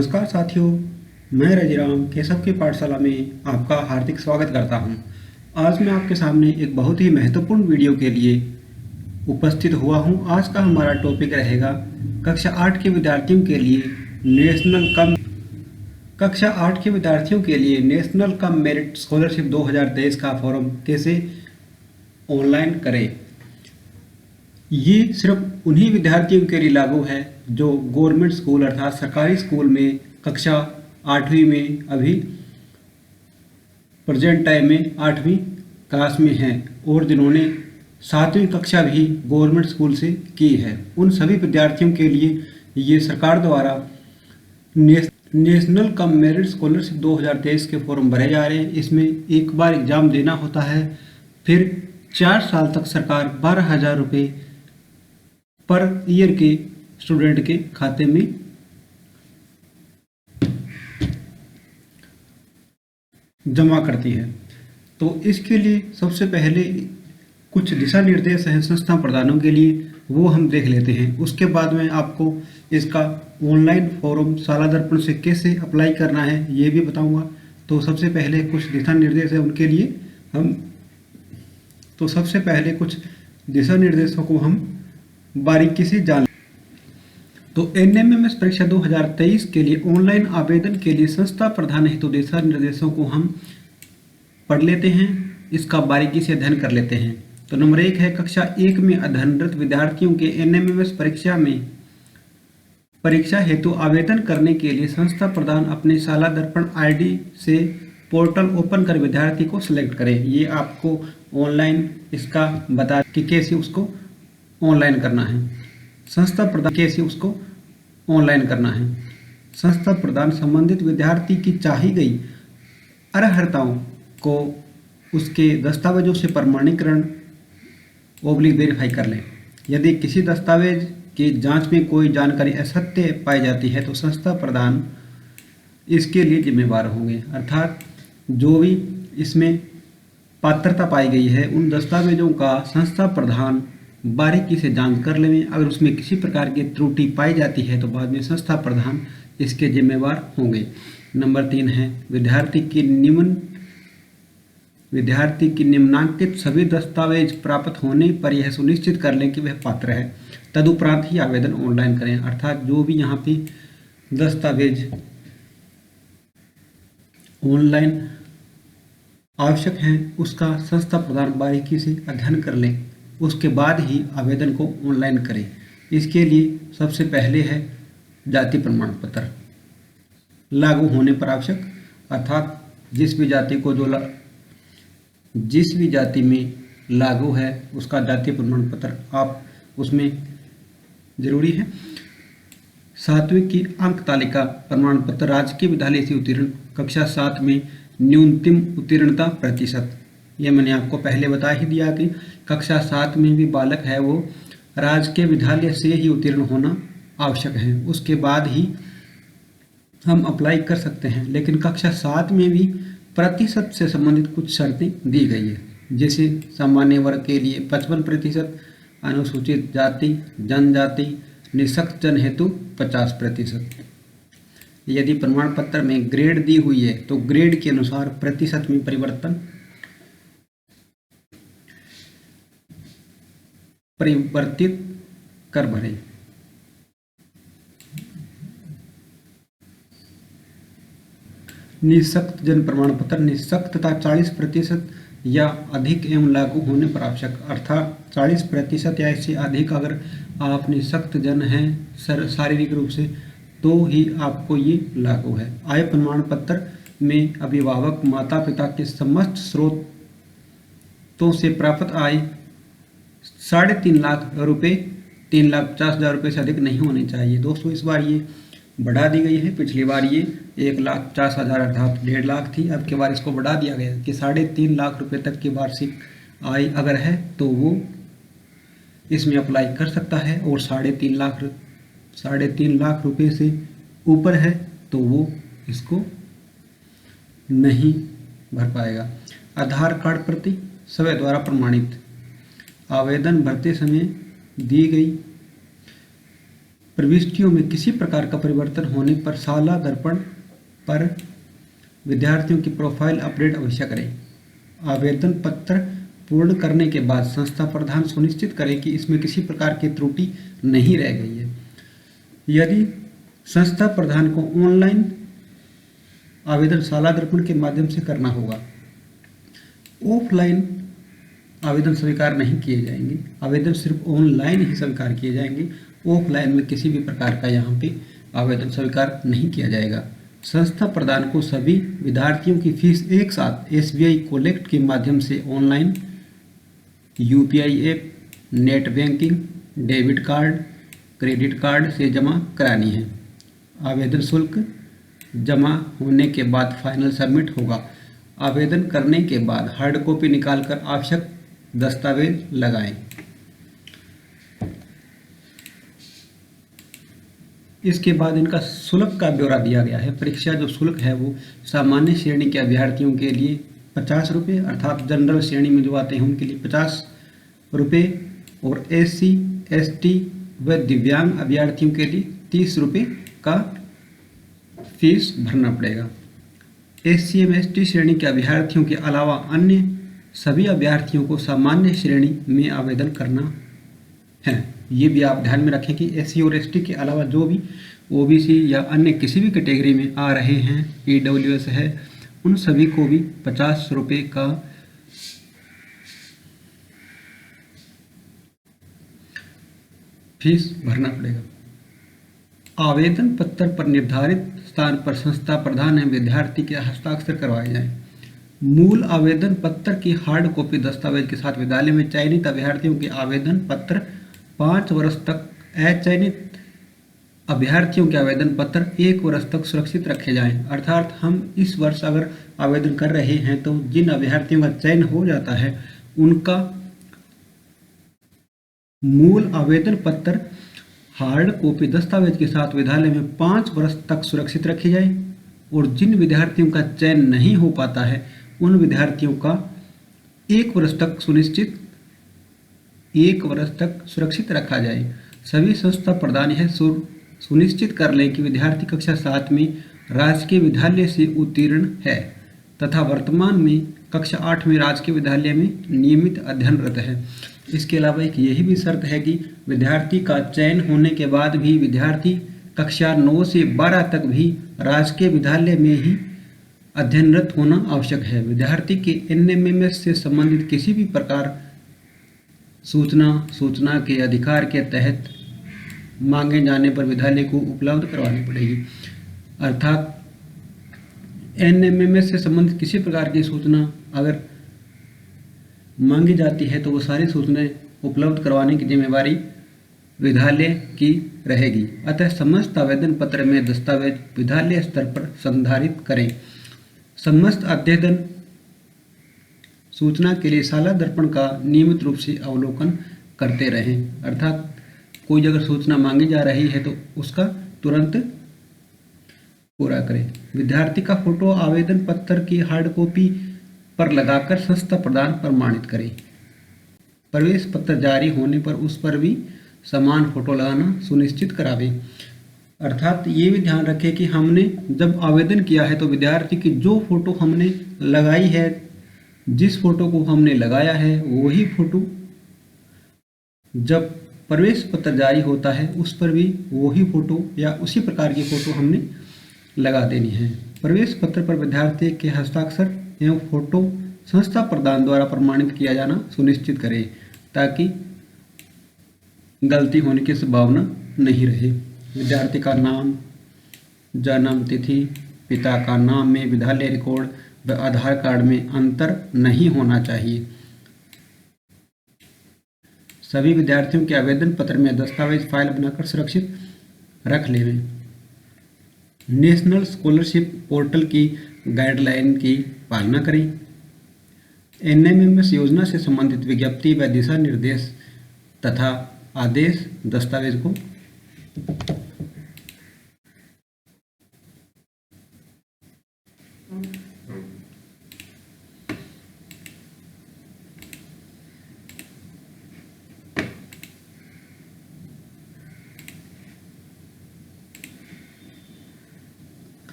नमस्कार साथियों, मैं रजिराम केशव की पाठशाला में आपका हार्दिक स्वागत करता हूं। आज मैं आपके सामने एक बहुत ही महत्वपूर्ण वीडियो के लिए उपस्थित हुआ हूं। आज का हमारा टॉपिक रहेगा कक्षा 8 के विद्यार्थियों के लिए नेशनल कम मेरिट स्कॉलरशिप 2023 का फॉर्म कैसे ऑनलाइन करें। ये सिर्फ उन्हीं विद्यार्थियों के लिए लागू है जो गवर्नमेंट स्कूल अर्थात सरकारी स्कूल में कक्षा 8वीं में अभी प्रेजेंट टाइम में 8वीं क्लास में हैं और जिन्होंने 7वीं कक्षा भी गवर्नमेंट स्कूल से की है। उन सभी विद्यार्थियों के लिए ये सरकार द्वारा नेशनल कम मेरिट स्कॉलरशिप 2023 के फॉर्म भरे जा रहे हैं। इसमें एक बार एग्ज़ाम देना होता है, फिर 4 साल तक सरकार 12,000 रुपये पर ईयर के स्टूडेंट के खाते में जमा करती है। तो इसके लिए सबसे पहले कुछ दिशा निर्देश हैं संस्था प्रदानों के लिए, वो हम देख लेते हैं। उसके बाद में आपको इसका ऑनलाइन फॉर्म शाला दर्पण से कैसे अप्लाई करना है ये भी बताऊंगा। तो सबसे पहले कुछ दिशा निर्देश है उनके लिए सबसे पहले कुछ दिशा निर्देशों को हम बारीकी से जान। तो एनएमएमएस परीक्षा 2023 के लिए ऑनलाइन आवेदन के लिए संस्था प्रदान हेतु दिशा निर्देशों को हम पढ़ लेते हैं, इसका बारीकी से अध्ययन कर लेते हैं। तो नंबर 1 है कक्षा 1 में अध्ययनरत विद्यार्थियों के एनएमएमएस परीक्षा हेतु आवेदन करने के लिए संस्था प्रदान अपने शाला दर्पण आईडी से पोर्टल ओपन कर विद्यार्थी को सिलेक्ट करें। ये आपको ऑनलाइन इसका बता कि कैसे उसको ऑनलाइन करना है। संस्था प्रदान संबंधित विद्यार्थी की चाही गई अर्हताओं को उसके दस्तावेजों से प्रमाणीकरण वेरीफाई कर लें। यदि किसी दस्तावेज की जांच में कोई जानकारी असत्य पाई जाती है तो संस्था प्रदान इसके लिए जिम्मेवार होंगे। अर्थात जो भी इसमें पात्रता पाई गई है उन दस्तावेजों का संस्था प्रधान बारीकी से जांच कर लें। अगर उसमें किसी प्रकार की त्रुटि पाई जाती है तो बाद में संस्था प्रधान इसके जिम्मेवार होंगे। नंबर 3 है विद्यार्थी की निम्नांकित सभी दस्तावेज प्राप्त होने पर यह सुनिश्चित कर लें कि वह पात्र है, तदुपरांत ही आवेदन ऑनलाइन करें। अर्थात जो भी यहाँ पे दस्तावेज ऑनलाइन आवश्यक हैं उसका संस्था प्रधान बारीकी से अध्ययन कर लें, उसके बाद ही आवेदन को ऑनलाइन करें। इसके लिए सबसे पहले है जाति प्रमाण पत्र लागू होने पर आवश्यक, अर्थात जिस भी जाति में लागू है उसका जाति प्रमाण पत्र आप उसमें जरूरी है। 7वीं की अंक तालिका प्रमाण पत्र, राजकीय विद्यालय से उत्तीर्ण, कक्षा 7 में न्यूनतम उत्तीर्णता प्रतिशत। ये मैंने आपको पहले बता ही दिया कि कक्षा 7 में भी बालक है वो राजकीय विद्यालय से ही उत्तीर्ण होना आवश्यक है, उसके बाद ही हम अप्लाई कर सकते हैं। लेकिन कक्षा 7 में भी प्रतिशत से संबंधित कुछ शर्तें दी गई है, जैसे सामान्य वर्ग के लिए 55%, अनुसूचित जाति जनजाति निःशक्त जन हेतु 50%। यदि प्रमाण पत्र में ग्रेड दी हुई है तो ग्रेड के अनुसार प्रतिशत में परिवर्तित कर भरें। निःशक्त जन प्रमाण पत्र निःशक्तता 40% या अधिक एवं लागू होने पर आवश्यक, अर्थात 40% या इससे अधिक अगर आप निःशक्त जन हैं शारीरिक रूप से तो ही आपको ये लागू है। आय प्रमाण पत्र में अभिभावक माता पिता के समस्त स्रोतों से प्राप्त आय 3.5 लाख रुपये 3,50,000 रुपये से अधिक नहीं होनी चाहिए। दोस्तों इस बार ये बढ़ा दी गई है, पिछली बार ये 1,50,000 अर्थात 1.5 लाख थी, अब की बार इसको बढ़ा दिया गया कि 3.5 लाख रुपये तक की वार्षिक आय अगर है तो वो इसमें अप्लाई कर सकता है, और 3.5 लाख रुपये से ऊपर है तो वो इसको नहीं भर पाएगा। आधार कार्ड प्रति समय द्वारा प्रमाणित, आवेदन भरते समय दी गई प्रविष्टियों में किसी प्रकार का परिवर्तन होने पर शाला दर्पण पर विद्यार्थियों की प्रोफाइल अपडेट अवश्य करें। आवेदन पत्र पूर्ण करने के बाद संस्था प्रधान सुनिश्चित करें कि इसमें किसी प्रकार की त्रुटि नहीं रह गई है। यदि संस्था प्रधान को ऑनलाइन आवेदन शाला दर्पण के माध्यम से करना होगा, ऑफलाइन आवेदन स्वीकार नहीं किए जाएंगे। आवेदन सिर्फ ऑनलाइन ही स्वीकार किए जाएंगे। ऑफलाइन में किसी भी प्रकार का यहाँ पे आवेदन स्वीकार नहीं किया जाएगा। संस्था प्रधान को सभी विद्यार्थियों की फीस एक साथ SBI कोलेक्ट के माध्यम से online, UPI app, net banking, debit card, credit card से जमा करानी है। आवेदन शुल्क जमा होने के बाद फाइनल सबमिट होगा। आवेदन करने के बाद हार्ड कॉपी निकालकर आवश्यक दस्तावेज लगाएं। इसके बाद इनका शुल्क का ब्यौरा दिया गया है। परीक्षा जो शुल्क है वो सामान्य श्रेणी के अभ्यर्थियों के लिए 50 रुपये, अर्थात जनरल श्रेणी में जो आते हैं उनके लिए 50 रुपये, और SC, ST व दिव्यांग अभ्यर्थियों के लिए 30 रुपये का फीस भरना पड़ेगा। SC एवं ST श्रेणी के अभ्यर्थियों के अलावा अन्य सभी अभ्यर्थियों को सामान्य श्रेणी में आवेदन करना है। ये भी आप ध्यान में रखें कि SC और ST के अलावा जो भी OBC या अन्य किसी भी कैटेगरी में आ रहे हैं, EWS है, उन सभी को भी 50 रुपये का फीस भरना पड़ेगा। आवेदन पत्र पर निर्धारित स्थान पर संस्था प्रधान एवं विद्यार्थी के हस्ताक्षर करवाए जाएं। मूल आवेदन पत्र की हार्ड कॉपी दस्तावेज के साथ विद्यालय में चयनित अभ्यर्थियों के आवेदन पत्र 5 वर्ष तक, अचयनित अभ्यर्थियों के आवेदन पत्र 1 वर्ष तक सुरक्षित रखे जाएं। अर्थात हम इस वर्ष अगर आवेदन कर रहे हैं तो जिन अभ्यर्थियों का चयन हो जाता है उनका मूल आवेदन पत्र हार्ड कॉपी दस्तावेज के साथ विद्यालय में 5 वर्ष तक सुरक्षित रखी जाए, और जिन विद्यार्थियों का चयन नहीं हो पाता है उन विद्यार्थियों का 1 वर्ष तक सुरक्षित रखा जाए। सभी संस्था प्रधान यह सुनिश्चित कर लें कि विद्यार्थी कक्षा 7 में राजकीय विद्यालय से उत्तीर्ण है तथा वर्तमान में कक्षा 8 में राजकीय विद्यालय में नियमित अध्ययनरत है। इसके अलावा एक यही भी शर्त है कि विद्यार्थी का चयन होने के बाद भी विद्यार्थी कक्षा 9 से 12 तक भी राजकीय विद्यालय में ही अध्ययनरत होना आवश्यक है। विद्यार्थी के NMMS से संबंधित किसी भी प्रकार सूचना के अधिकार के तहत मांगे जाने पर विद्यालय को उपलब्ध करवानी पड़ेगी। अर्थात NMMS से संबंधित किसी प्रकार की सूचना अगर मांगी जाती है तो वो सारी सूचनाएं उपलब्ध करवाने की जिम्मेवारी विद्यालय की रहेगी। अतः समस्त आवेदन पत्र में दस्तावेज विद्यालय स्तर पर संधारित करें। समस्त अध्ययन सूचना के लिए शाला दर्पण का नियमित रूप से अवलोकन करते रहें। अर्थात कोई अगर सूचना मांगी जा रही है तो उसका तुरंत पूरा करें। विद्यार्थी का फोटो आवेदन पत्र की हार्ड कॉपी पर लगाकर संस्था प्रधान प्रमाणित करें। प्रवेश पत्र जारी होने पर उस पर भी समान फोटो लगाना सुनिश्चित करावें। अर्थात ये भी ध्यान रखें कि हमने जब आवेदन किया है तो विद्यार्थी की जो फोटो हमने लगाई है, जिस फोटो को हमने लगाया है वही फोटो जब प्रवेश पत्र जारी होता है उस पर भी वही फोटो या उसी प्रकार की फोटो हमने लगा देनी है। प्रवेश पत्र पर विद्यार्थी के हस्ताक्षर एवं फोटो संस्था प्रधान द्वारा प्रमाणित किया जाना सुनिश्चित करें ताकि गलती होने की संभावना नहीं रहे। विद्यार्थी का नाम, जन्म तिथि, पिता का नाम में विद्यालय रिकॉर्ड व आधार कार्ड में अंतर नहीं होना चाहिए। सभी विद्यार्थियों के आवेदन पत्र में दस्तावेज फाइल बनाकर सुरक्षित रख लें। नेशनल स्कॉलरशिप पोर्टल की गाइडलाइन की पालना करें। NMMS योजना से संबंधित विज्ञप्ति व दिशा निर्देश तथा आदेश दस्तावेज को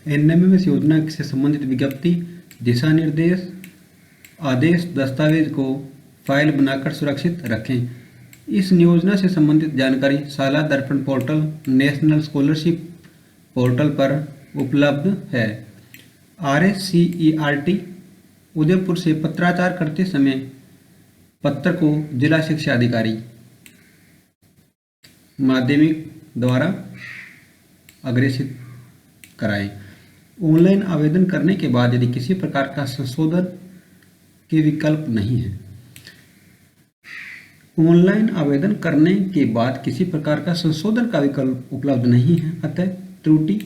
एनएमएमएस योजना से संबंधित विज्ञप्ति, दिशा निर्देश, आदेश, दस्तावेज को फाइल बनाकर सुरक्षित रखें। इस योजना से संबंधित जानकारी शाला दर्पण पोर्टल, नेशनल स्कॉलरशिप पोर्टल पर उपलब्ध है। RSCERT उदयपुर से पत्राचार करते समय पत्र को जिला शिक्षा अधिकारी माध्यमिक द्वारा अग्रेषित कराएं। ऑनलाइन आवेदन करने के बाद यदि किसी प्रकार का संशोधन के विकल्प नहीं है, ऑनलाइन आवेदन करने के बाद किसी प्रकार का संशोधन का विकल्प उपलब्ध नहीं है, अतः त्रुटि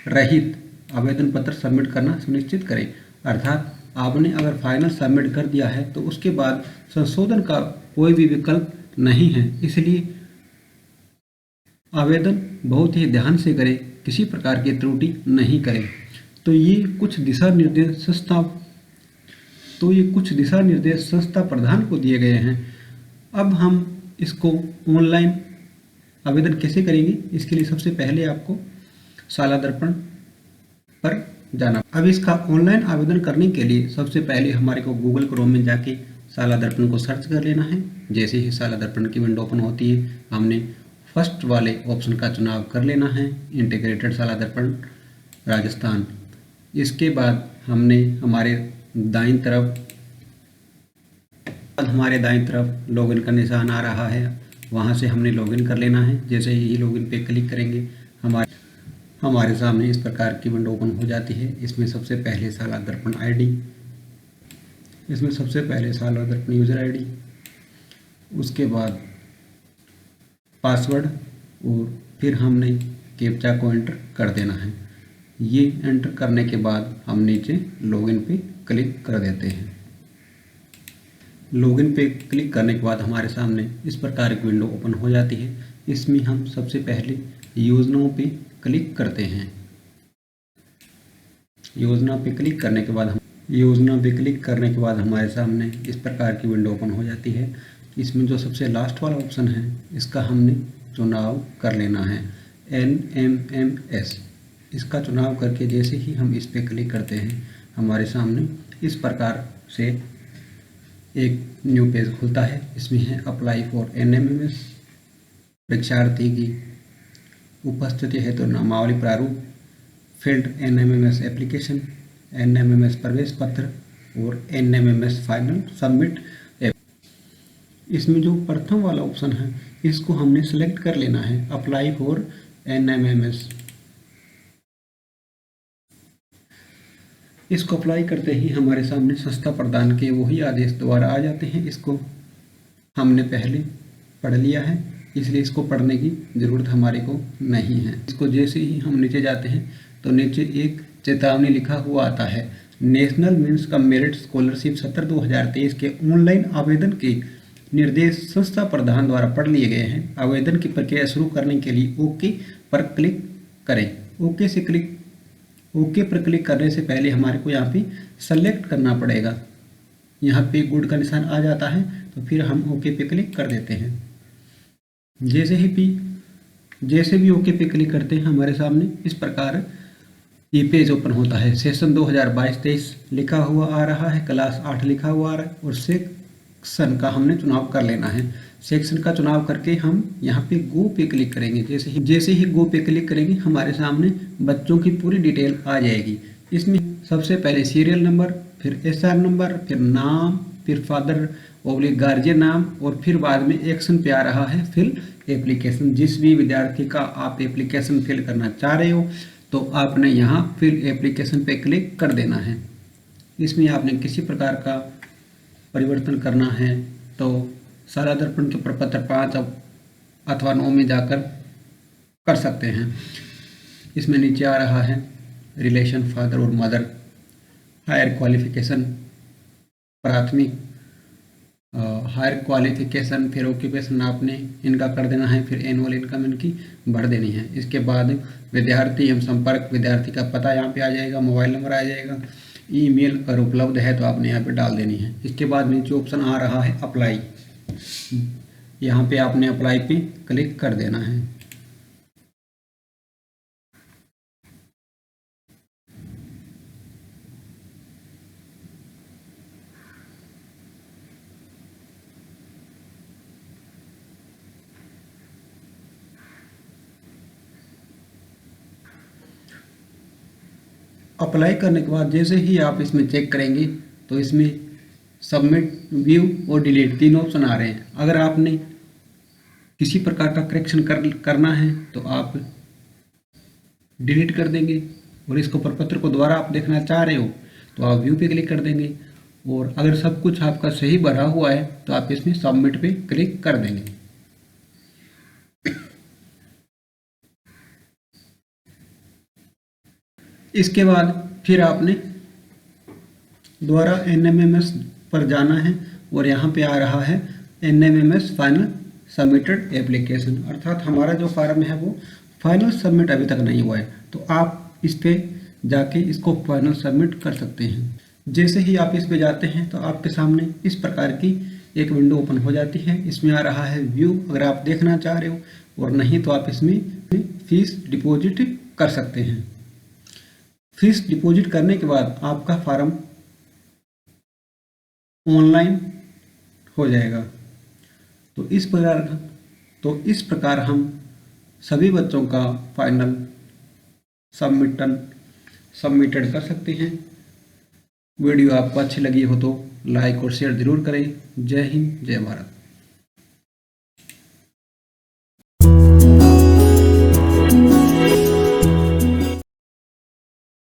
रहित आवेदन पत्र सबमिट करना सुनिश्चित करें। अर्थात आपने अगर फाइनल सबमिट कर दिया है तो उसके बाद संशोधन का कोई भी विकल्प नहीं है, इसलिए आवेदन बहुत ही ध्यान से करें, किसी प्रकार की त्रुटि नहीं करें। तो ये कुछ दिशा निर्देश संस्था प्रधान को दिए गए हैं। अब हम इसको ऑनलाइन आवेदन कैसे करेंगे, इसके लिए सबसे पहले आपको शाला दर्पण पर जाना। अब इसका ऑनलाइन आवेदन करने के लिए सबसे पहले हमारे को गूगल क्रोम में जाके शाला दर्पण को सर्च कर लेना है। जैसे ही शाला दर्पण की विंडो ओपन होती है, हमने फर्स्ट वाले ऑप्शन का चुनाव कर लेना है, इंटीग्रेटेड शाला दर्पण राजस्थान। इसके बाद हमने हमारे दाईं तरफ लॉगिन का निशान आ रहा है, वहाँ से हमने लॉगिन कर लेना है। जैसे ही लॉगिन पे क्लिक करेंगे हमारे सामने इस प्रकार की विंडो ओपन हो जाती है। इसमें सबसे पहले शाला दर्पण यूज़र आईडी, उसके बाद पासवर्ड और फिर हमने कैप्चा को एंटर कर देना है। ये एंटर करने के बाद हम नीचे लॉगिन पे क्लिक कर देते हैं। लॉगिन पे क्लिक करने के बाद हमारे सामने इस प्रकार की विंडो ओपन हो जाती है। इसमें हम सबसे पहले योजनाओं पे क्लिक करते हैं। योजना पे क्लिक करने के बाद हमारे सामने इस प्रकार की विंडो ओपन हो जाती है। इसमें जो सबसे लास्ट वाला ऑप्शन है, इसका हमने चुनाव कर लेना है, NMMS। इसका चुनाव करके जैसे ही हम इस पे क्लिक करते हैं, हमारे सामने इस प्रकार से एक न्यू पेज खुलता है। इसमें है अप्लाई फॉर NMMS, परीक्षार्थी की उपस्थिति है तो नामावली प्रारूप, फील्ड NMMS एप्लीकेशन, NMMS प्रवेश पत्र और NMMS फाइनल सबमिट। इसमें जो प्रथम वाला ऑप्शन है, इसको हमने सेलेक्ट कर लेना है, अप्लाई फॉर NMMS। इसको अप्लाई करते ही हमारे सामने संस्था प्रदान के वही आदेश दोबारा आ जाते हैं। इसको हमने पहले पढ़ लिया है, इसलिए इसको पढ़ने की ज़रूरत हमारे को नहीं है। इसको जैसे ही हम नीचे जाते हैं तो नीचे एक चेतावनी लिखा हुआ आता है, national means cum merit scholarship सत्र 2023 के ऑनलाइन आवेदन के निर्देश संस्था प्रधान द्वारा पढ़ लिए गए हैं। आवेदन की प्रक्रिया शुरू करने के लिए ओके पर क्लिक करें। ओके पर क्लिक करने से पहले हमारे को यहाँ पे सेलेक्ट करना पड़ेगा। यहाँ पे गुड का निशान आ जाता है तो फिर हम ओके पे क्लिक कर देते हैं। जैसे भी ओके पे क्लिक करते हैं, हमारे सामने इस प्रकार ये पेज ओपन होता है। सेशन 2022-23 लिखा हुआ आ रहा है, क्लास 8 लिखा हुआ आ रहा है और सेक्शन का हमने चुनाव कर लेना है। सेक्शन का चुनाव करके हम यहाँ पे गो पे क्लिक करेंगे। जैसे ही गो पे क्लिक करेंगे, हमारे सामने बच्चों की पूरी डिटेल आ जाएगी। इसमें सबसे पहले सीरियल नंबर, फिर SR नंबर, फिर नाम, फिर फादर गार्जियन नाम और फिर बाद में एक्शन पे आ रहा है फिल एप्लीकेशन। जिस भी विद्यार्थी का आप एप्लीकेशन फिल करना चाह रहे हो तो आपने यहाँ फिल एप्लीकेशन पे क्लिक कर देना है। इसमें आपने किसी प्रकार का परिवर्तन करना है तो शाला दर्पण के प्रपत्र 5 अथवा 9 में जाकर कर सकते हैं। इसमें नीचे आ रहा है रिलेशन फादर और मदर, हायर क्वालिफिकेशन प्राथमिक, हायर क्वालिफिकेशन, फिर ऑक्यूपेशन आपने इनका कर देना है, फिर एनुअल इनकम इनकी भर देनी है। इसके बाद विद्यार्थी एवं संपर्क, विद्यार्थी का पता यहाँ पे आ जाएगा, मोबाइल नंबर आ जाएगा, ईमेल पर उपलब्ध है तो आपने यहाँ पे डाल देनी है। इसके बाद नीचे ऑप्शन आ रहा है अप्लाई, यहाँ पे आपने अप्लाई पे क्लिक कर देना है। अप्लाई करने के बाद जैसे ही आप इसमें चेक करेंगे तो इसमें सबमिट, व्यू और डिलीट 3 ऑप्शन आ रहे हैं। अगर आपने किसी प्रकार का करेक्शन करना है तो आप डिलीट कर देंगे, और इसको प्रपत्र को दोबारा आप देखना चाह रहे हो तो आप व्यू पे क्लिक कर देंगे, और अगर सब कुछ आपका सही भरा हुआ है तो आप इसमें सबमिट पे क्लिक कर देंगे। इसके बाद फिर आपने दोबारा NMMS पर जाना है, और यहाँ पे आ रहा है NMMS फाइनल सबमिटेड एप्लीकेशन, अर्थात हमारा जो फॉर्म है वो फाइनल सबमिट अभी तक नहीं हुआ है, तो आप इस पे जाके इसको फाइनल सबमिट कर सकते हैं। जैसे ही आप इस पे जाते हैं तो आपके सामने इस प्रकार की एक विंडो ओपन हो जाती है। इसमें आ रहा है व्यू, अगर आप देखना चाह रहे हो, और नहीं तो आप इसमें फीस डिपॉजिट कर सकते हैं। फीस डिपॉजिट करने के बाद आपका फॉर्म ऑनलाइन हो जाएगा। तो इस प्रकार हम सभी बच्चों का फाइनल सबमिटेड कर सकते हैं। वीडियो आपको अच्छी लगी हो तो लाइक और शेयर जरूर करें। जय हिंद, जय भारत।